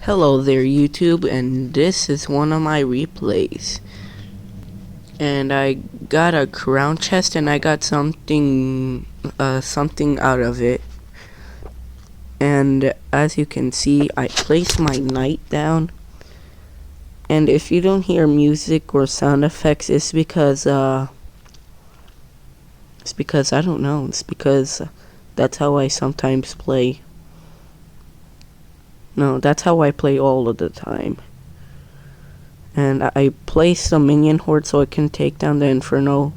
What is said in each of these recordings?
Hello there YouTube, and this is one of my replays. And I got a crown chest and I got something out of it. And as you can see, I placed my knight down. And if you don't hear music or sound effects, it's because I don't know, it's because that's how I sometimes play. No, that's how I play all of the time. And I placed a minion horde so it can take down the inferno.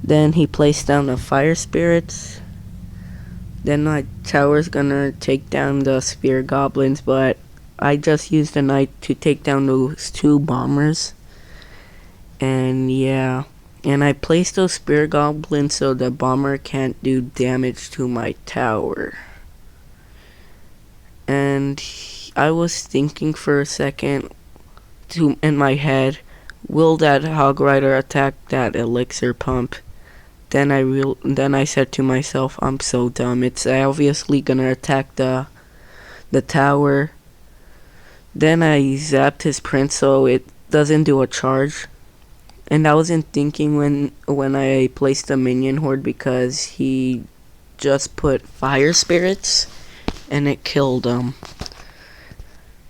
Then he placed down the fire spirits. Then my tower's gonna take down the spear goblins, but I just used the knight to take down those two bombers. And yeah, and I placed those spear goblins so the bomber can't do damage to my tower. And I was thinking for a second in my head, will that hog rider attack that elixir pump? Then I said to myself, I'm so dumb. It's obviously gonna attack the tower. Then I zapped his prince so it doesn't do a charge. And I wasn't thinking when I placed the minion horde because he just put fire spirits and it killed him.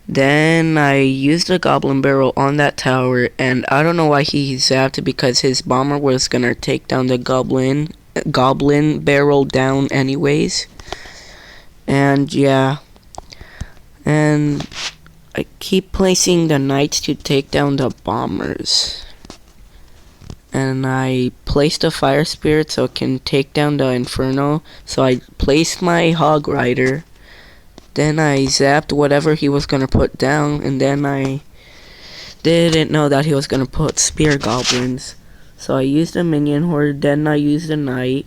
Then I used a goblin barrel on that tower, and I don't know why he zapped because his bomber was gonna take down the goblin barrel down anyways. And yeah, and I keep placing the knights to take down the bombers. And I placed a fire spirit so it can take down the inferno. So I placed my hog rider. Then I zapped whatever he was gonna put down, and then I didn't know that he was gonna put spear goblins. So I used a minion horde, then I used a knight.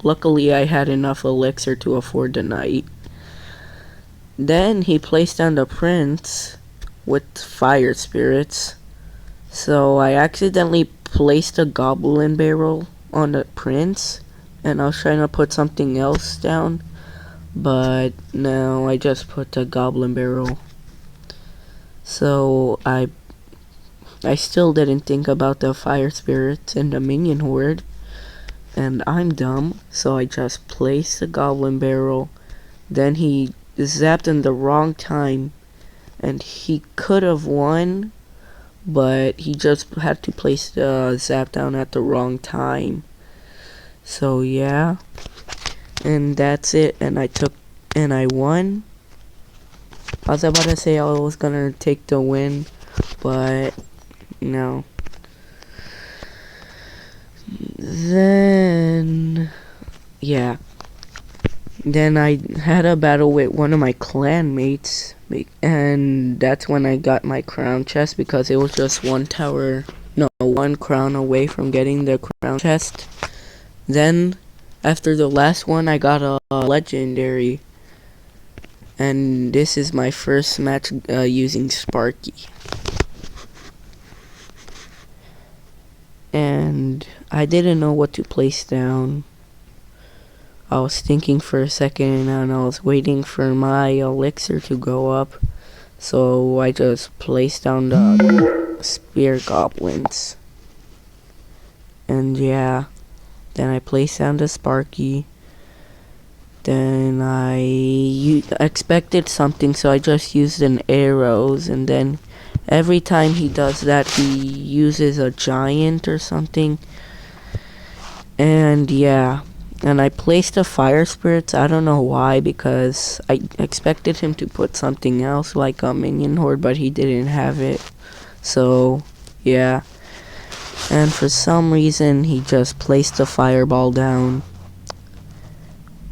Luckily I had enough elixir to afford the knight. Then he placed down the prince with fire spirits. So I accidentally placed a goblin barrel on the prince, and I was trying to put something else down. But no, I just put a goblin barrel. So I still didn't think about the fire spirits and the minion horde. And I'm dumb, so I just placed a goblin barrel. Then he zapped in the wrong time. And he could have won, but he just had to place the zap down at the wrong time. So yeah. And that's it, and I won. I was about to say I was gonna take the win, but no. Then yeah. Then I had a battle with one of my clan mates, and that's when I got my crown chest because it was just one crown away from getting the crown chest. Then after the last one, I got a legendary, and this is my first match using Sparky. And I didn't know what to place down. I was thinking for a second, and I was waiting for my elixir to go up, so I just placed down the spear goblins. And yeah. Then I placed down the Sparky. Then I expected something, so I just used an arrows. And then every time he does that, he uses a giant or something. And yeah. And I placed the fire spirits. I don't know why, because I expected him to put something else like a minion horde, but he didn't have it. So yeah. And for some reason, he just placed the fireball down.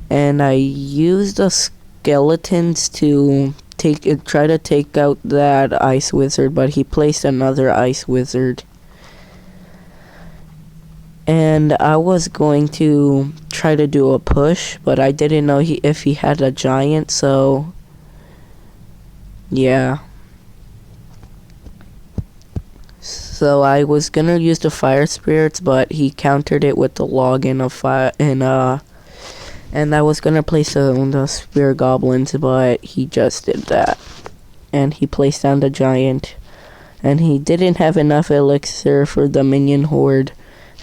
And I used the skeletons to try to take out that ice wizard, but he placed another ice wizard. And I was going to try to do a push, but I didn't know if he had a giant, so yeah. So I was gonna use the fire spirits, but he countered it with the log and a fire and I was gonna place the spear goblins, but he just did that. and he placed down the giant. And he didn't have enough elixir for the minion horde,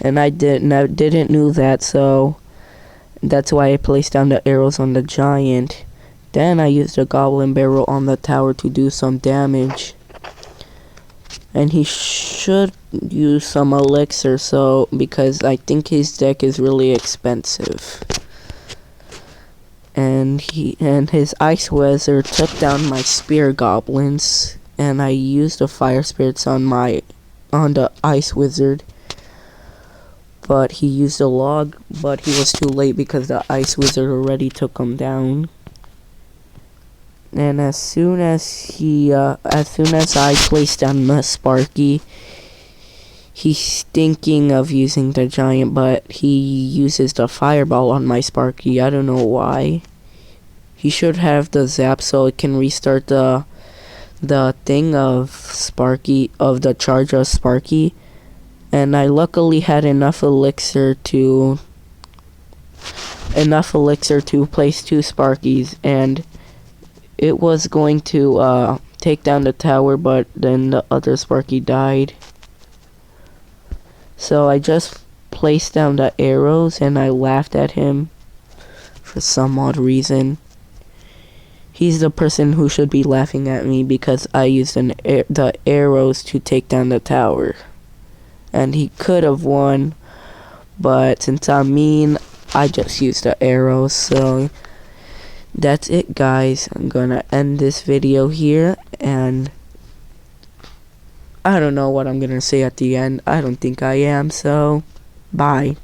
and I didn't knew that, so that's why I placed down the arrows on the giant. Then I used a goblin barrel on the tower to do some damage. And he should use some elixir, so because I think his deck is really expensive. And his ice wizard took down my spear goblins, and I used the fire spirits on the ice wizard. But he used a log, but he was too late because the ice wizard already took him down. And as soon as I placed down the Sparky, he's thinking of using the giant, but he uses the fireball on my Sparky. I don't know why. He should have the zap so it can restart the thing of Sparky, of the charge of Sparky. And I luckily had enough elixir to place 2 Sparkies, and it was going to take down the tower, but then the other Sparky died. So I just placed down the arrows and I laughed at him for some odd reason. He's the person who should be laughing at me because I used the arrows to take down the tower. And he could have won, but since I'm mean, I just used the arrows. So that's it, guys. I'm gonna end this video here, and I don't know what I'm gonna say at the end. I don't think I am, so bye.